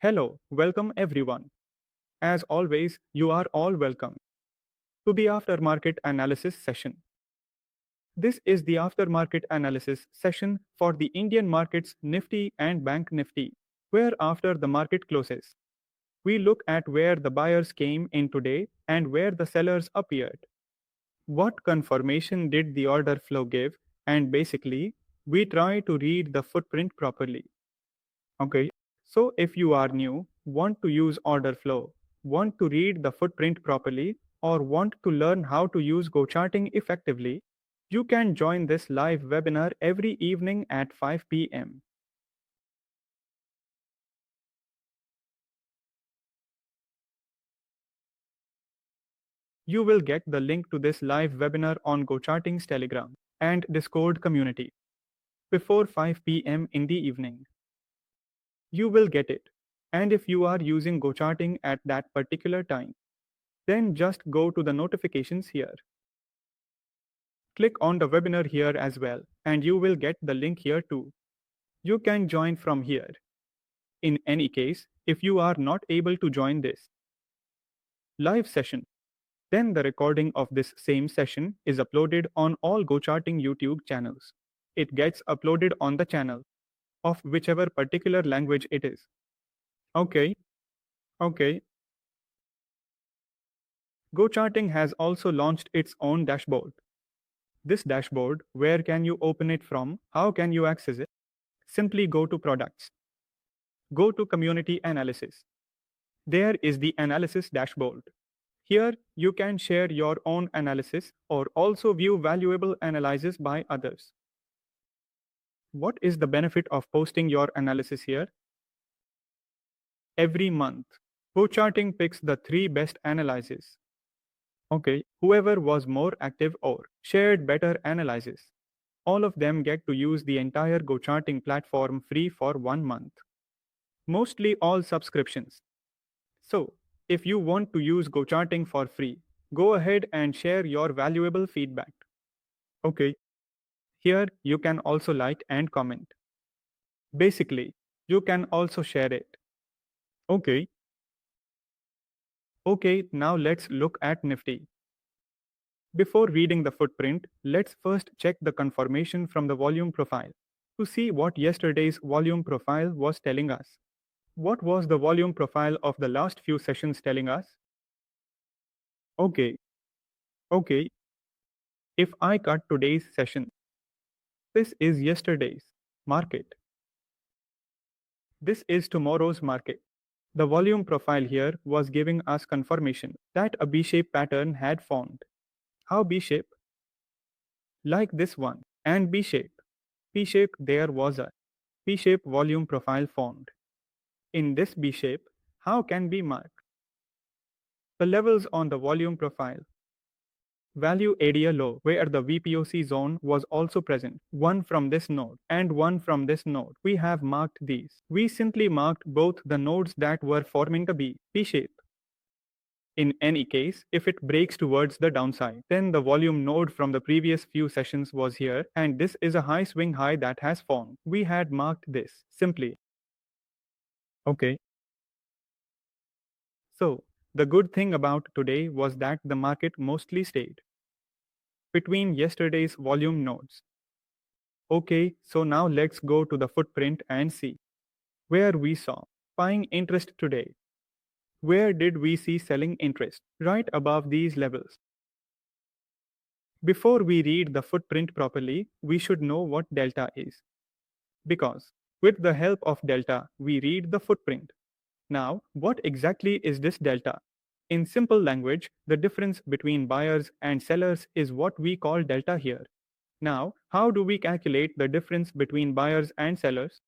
Hello, welcome everyone. As always, you are all welcome to the aftermarket analysis session. This is the aftermarket analysis session for the Indian markets Nifty and Bank Nifty, where after the market closes, we look at where the buyers came in today and where the sellers appeared. What confirmation did the order flow give? And basically, we try to read the footprint properly. Okay, so if you are new, want to use order flow, want to read the footprint properly, or want to learn how to use GoCharting effectively, you can join this live webinar every evening at 5 p.m. You will get the link to this live webinar on GoCharting's Telegram and Discord community before 5 p.m. in the evening. You will get it. And if you are using GoCharting at that particular time, then just go to the notifications here. Click on the webinar here as well, and you will get the link here too. You can join from here. In any case, if you are not able to join this live session, then the recording of this same session is uploaded on all GoCharting YouTube channels. It gets uploaded on the channel of whichever particular language it is. Okay. GoCharting has also launched its own dashboard. This dashboard, where can you open it from? How can you access it? Simply go to Products. Go to Community Analysis. There is the Analysis dashboard. Here, you can share your own analysis or also view valuable analysis by others. What is the benefit of posting your analysis here? Every month, GoCharting picks the 3 best analyses. Okay, whoever was more active or shared better analysis. All of them get to use the entire GoCharting platform free for 1 month. Mostly all subscriptions. So, if you want to use GoCharting for free, go ahead and share your valuable feedback. Okay. Here, you can also like and comment. Basically, you can also share it. Okay. Okay, now let's look at Nifty. Before reading the footprint, let's first check the confirmation from the volume profile to see what yesterday's volume profile was telling us. What was the volume profile of the last few sessions telling us? Okay. If I cut today's session, this is yesterday's market. This is tomorrow's market. The volume profile here was giving us confirmation that a B-shape pattern had formed. How B-shape? Like this one. And B-shape. P-shape, there was a P-shape volume profile formed. In this B-shape, how can be marked? The levels on the volume profile. Value area low, where the VPOC zone was also present, one from this node and one from this node. We have marked these. We simply marked both the nodes that were forming a P-shape. In any case, if it breaks towards the downside, then the volume node from the previous few sessions was here, and this is a high swing high that has formed. We had marked this simply. Okay. So, the good thing about today was that the market mostly stayed between yesterday's volume nodes. Okay, so now let's go to the footprint and see where we saw buying interest today. Where did we see selling interest? Right above these levels. Before we read the footprint properly, we should know what delta is. Because with the help of delta, we read the footprint. Now, what exactly is this delta? In simple language, the difference between buyers and sellers is what we call delta here. Now, how do we calculate the difference between buyers and sellers?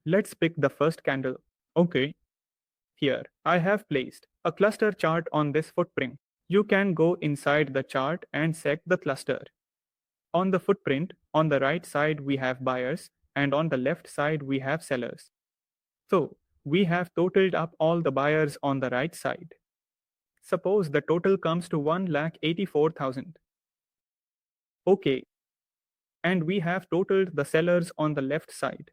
Let's pick the first candle. Okay. Here, I have placed a cluster chart on this footprint. You can go inside the chart and set the cluster. On the footprint, on the right side we have buyers, and on the left side we have sellers. So, we have totaled up all the buyers on the right side. Suppose the total comes to 1,84,000. Okay. And we have totaled the sellers on the left side.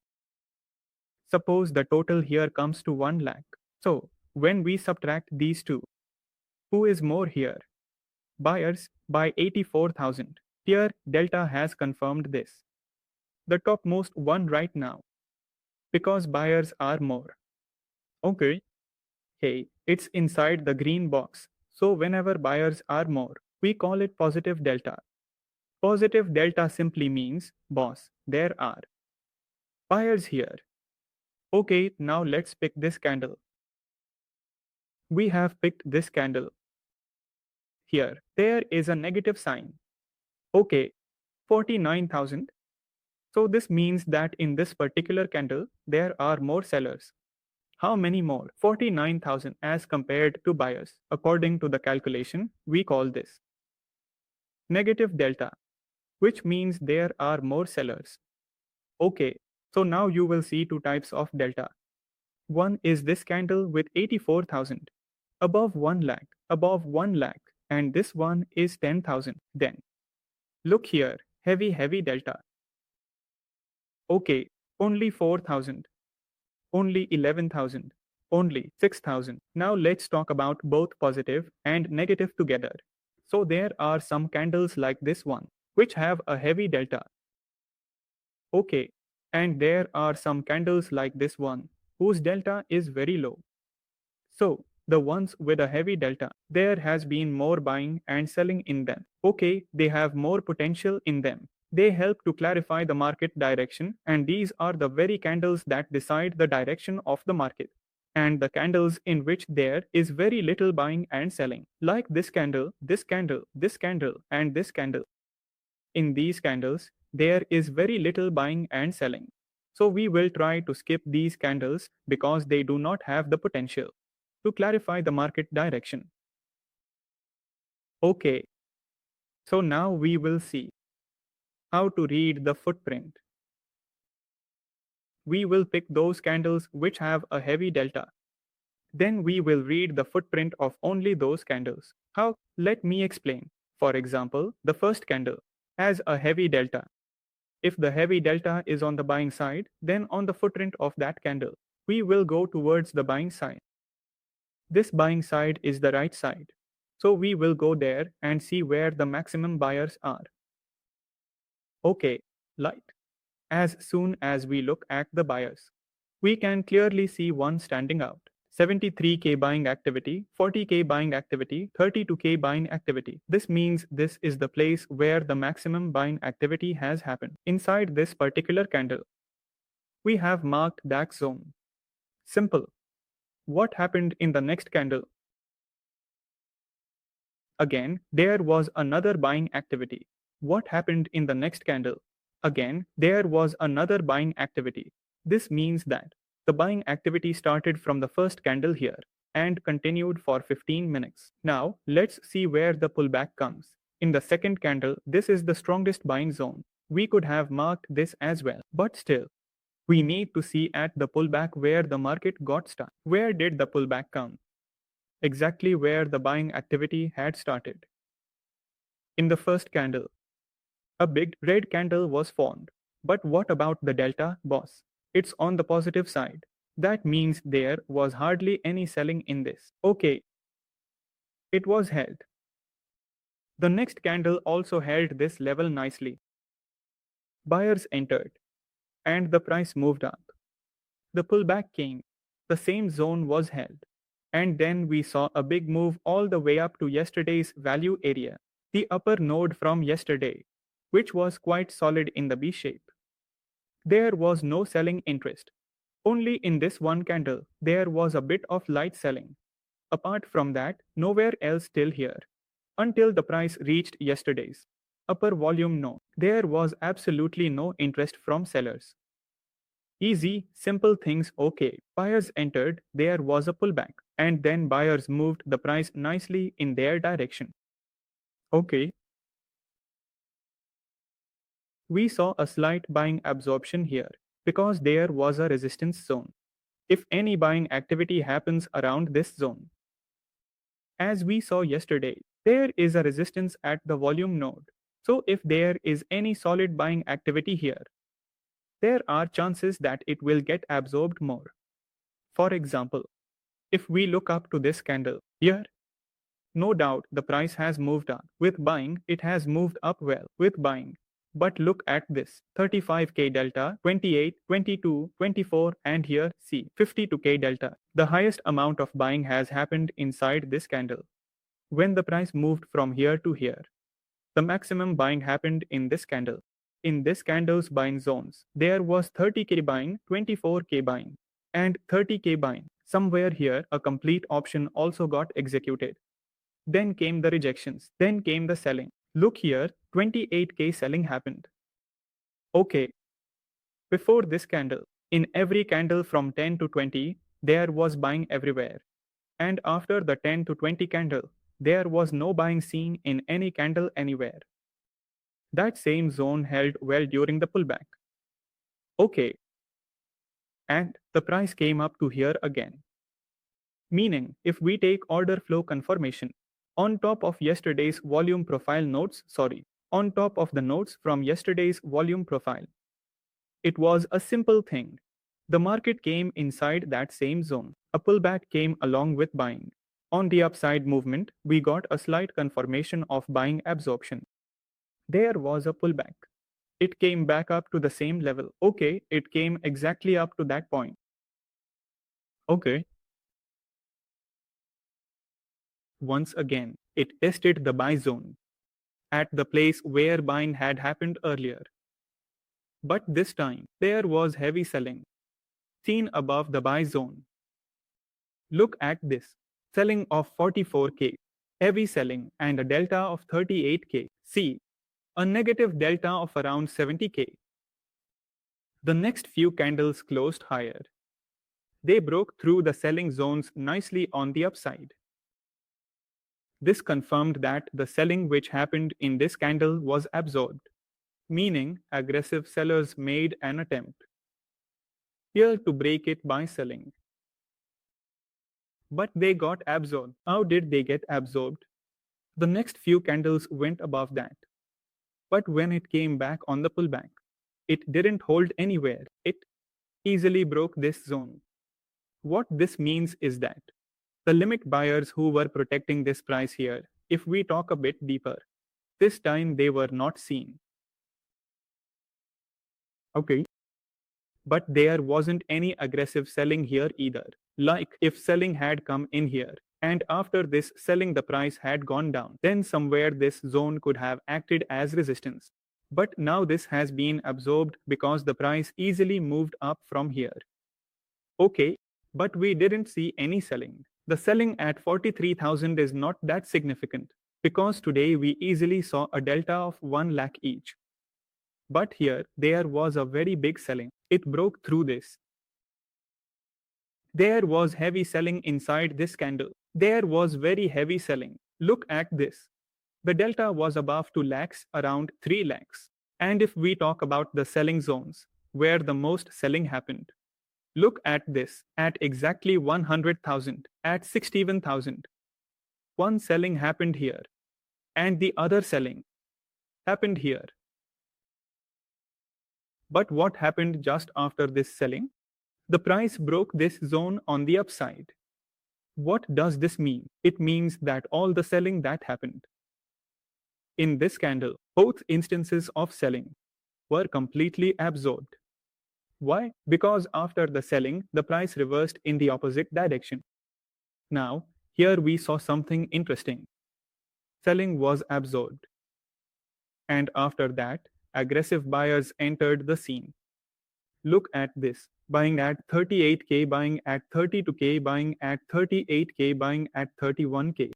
Suppose the total here comes to 1 lakh. So, when we subtract these two, who is more here? Buyers by 84,000. Here, Delta has confirmed this. The topmost one right now. Because buyers are more. Okay. Hey, it's inside the green box. So whenever buyers are more, we call it positive delta. Positive delta simply means, boss, there are buyers here. Okay, now let's pick this candle. We have picked this candle. Here, there is a negative sign. Okay, 49,000. So this means that in this particular candle, there are more sellers. How many more? 49,000 as compared to buyers. According to the calculation, we call this negative delta, which means there are more sellers. Okay, so now you will see two types of delta. One is this candle with 84,000, above 1 lakh, above 1 lakh, and this one is 10,000. Then, look here, heavy delta. Okay, only 4,000, only 11,000, only 6,000. Now let's talk about both positive and negative together. So there are some candles like this one, which have a heavy delta. Okay, and there are some candles like this one, whose delta is very low. So, the ones with a heavy delta, there has been more buying and selling in them. Okay, they have more potential in them. They help to clarify the market direction, and these are the very candles that decide the direction of the market. And the candles in which there is very little buying and selling, like this candle, this candle, this candle, and this candle. In these candles, there is very little buying and selling. So we will try to skip these candles because they do not have the potential to clarify the market direction. Okay, so now we will see how to read the footprint. We will pick those candles which have a heavy delta. Then we will read the footprint of only those candles. How? Let me explain. For example, the first candle has a heavy delta. If the heavy delta is on the buying side, then on the footprint of that candle, we will go towards the buying side. This buying side is the right side. So we will go there and see where the maximum buyers are. Okay, light. As soon as we look at the buyers, we can clearly see one standing out. 73K buying activity, 40K buying activity, 32K buying activity. This means this is the place where the maximum buying activity has happened. Inside this particular candle, we have marked that zone. Simple. What happened in the next candle? Again, there was another buying activity. What happened in the next candle? Again, there was another buying activity. This means that the buying activity started from the first candle here and continued for 15 minutes. Now, let's see where the pullback comes. In the second candle, this is the strongest buying zone. We could have marked this as well, but still, we need to see at the pullback where the market got stuck. Where did the pullback come? Exactly where the buying activity had started. In the first candle, a big red candle was formed. But what about the delta, boss? It's on the positive side. That means there was hardly any selling in this. Okay, it was held. The next candle also held this level nicely. Buyers entered, and the price moved up. The pullback came. The same zone was held. And then we saw a big move all the way up to yesterday's value area, the upper node from yesterday, which was quite solid in the B shape. There was no selling interest. Only in this one candle, there was a bit of light selling. Apart from that, nowhere else till here. Until the price reached yesterday's upper volume node, there was absolutely no interest from sellers. Easy, simple things. Okay, buyers entered, there was a pullback, and then buyers moved the price nicely in their direction. Okay, we saw a slight buying absorption here because there was a resistance zone. If any buying activity happens around this zone, as we saw yesterday, there is a resistance at the volume node. So if there is any solid buying activity here, there are chances that it will get absorbed more. For example, if we look up to this candle here, no doubt the price has moved up. With buying, it has moved up well with buying. But look at this 35k delta, 28, 22, 24, and here see 52k delta. The highest amount of buying has happened inside this candle. When the price moved from here to here, the maximum buying happened in this candle. In this candle's buying zones, there was 30k buying, 24k buying, and 30k buying. Somewhere here, a complete option also got executed. Then came the rejections. Then came the selling. Look here, 28k selling happened. Okay. Before this candle, in every candle from 10 to 20, there was buying everywhere. And after the 10 to 20 candle, there was no buying seen in any candle anywhere. That same zone held well during the pullback. Okay. And the price came up to here again. Meaning, if we take order flow confirmation, on top of yesterday's volume profile notes, on top of the notes from yesterday's volume profile, it was a simple thing. The market came inside that same zone. A pullback came along with buying. On the upside movement, we got a slight confirmation of buying absorption. There was a pullback. It came back up to the same level. Okay, it came exactly up to that point. Okay. Once again, it tested the buy zone at the place where buying had happened earlier. But this time, there was heavy selling seen above the buy zone. Look at this selling of 44k, heavy selling, and a delta of 38k. See, a negative delta of around 70k. The next few candles closed higher. They broke through the selling zones nicely on the upside. This confirmed that the selling which happened in this candle was absorbed, meaning aggressive sellers made an attempt here to break it by selling. But they got absorbed. How did they get absorbed? The next few candles went above that. But when it came back on the pullback, it didn't hold anywhere. It easily broke this zone. What this means is that the limit buyers who were protecting this price here, if we talk a bit deeper, this time they were not seen. Okay. But there wasn't any aggressive selling here either. Like if selling had come in here, and after this selling the price had gone down, then somewhere this zone could have acted as resistance. But now this has been absorbed because the price easily moved up from here. Okay, but we didn't see any selling. The selling at 43,000 is not that significant because today we easily saw a delta of 1 lakh each. But here, there was a very big selling. It broke through this. There was heavy selling inside this candle. There was very heavy selling. Look at this. The delta was above 2 lakhs, around 3 lakhs. And if we talk about the selling zones, where the most selling happened, look at this, at exactly 100,000, at 61,000. One selling happened here, and the other selling happened here. But what happened just after this selling? The price broke this zone on the upside. What does this mean? It means that all the selling that happened in this candle, both instances of selling, were completely absorbed. Why? Because after the selling, the price reversed in the opposite direction. Now, here we saw something interesting. Selling was absorbed. And after that, aggressive buyers entered the scene. Look at this. Buying at 38k, buying at 32k, buying at 38k, buying at 31k.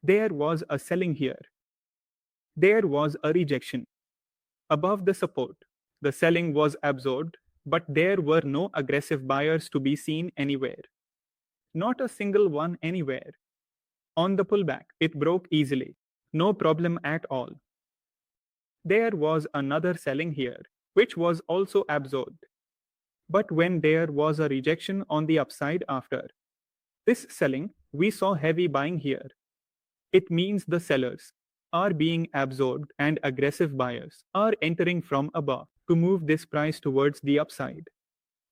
There was a selling here. There was a rejection. Above the support, the selling was absorbed, but there were no aggressive buyers to be seen anywhere. Not a single one anywhere. On the pullback, it broke easily. No problem at all. There was another selling here, which was also absorbed. But when there was a rejection on the upside after this selling, we saw heavy buying here. It means the sellers are being absorbed and aggressive buyers are entering from above. to move this price towards the upside.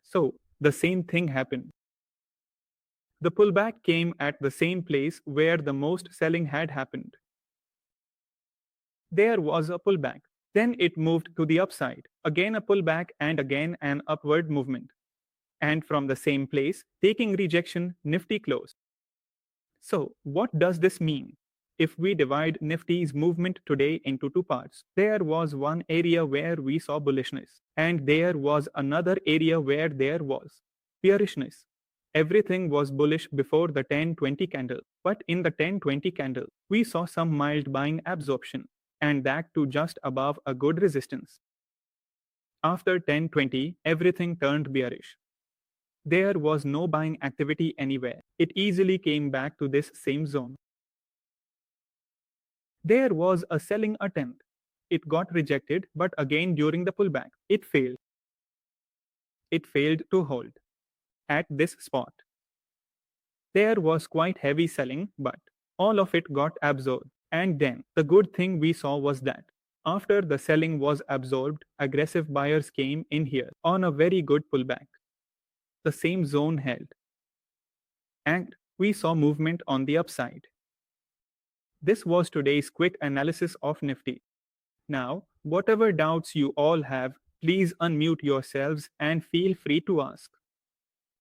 So, the same thing happened. The pullback came at the same place where the most selling had happened. There was a pullback. Then it moved to the upside, again a pullback and again an upward movement. And from the same place, taking rejection, Nifty closed. So, what does this mean? If we divide Nifty's movement today into two parts, there was one area where we saw bullishness, and there was another area where there was bearishness. Everything was bullish before the 10-20 candle, but in the 10-20 candle, we saw some mild buying absorption, and that too just above a good resistance. After 10-20, everything turned bearish. There was no buying activity anywhere. It easily came back to this same zone. There was a selling attempt. It got rejected, but again during the pullback, it failed. It failed to hold. At this spot, there was quite heavy selling, but all of it got absorbed. And then, the good thing we saw was that after the selling was absorbed, aggressive buyers came in here on a very good pullback. The same zone held. And we saw movement on the upside. This was today's quick analysis of Nifty. Now, whatever doubts you all have, please unmute yourselves and feel free to ask.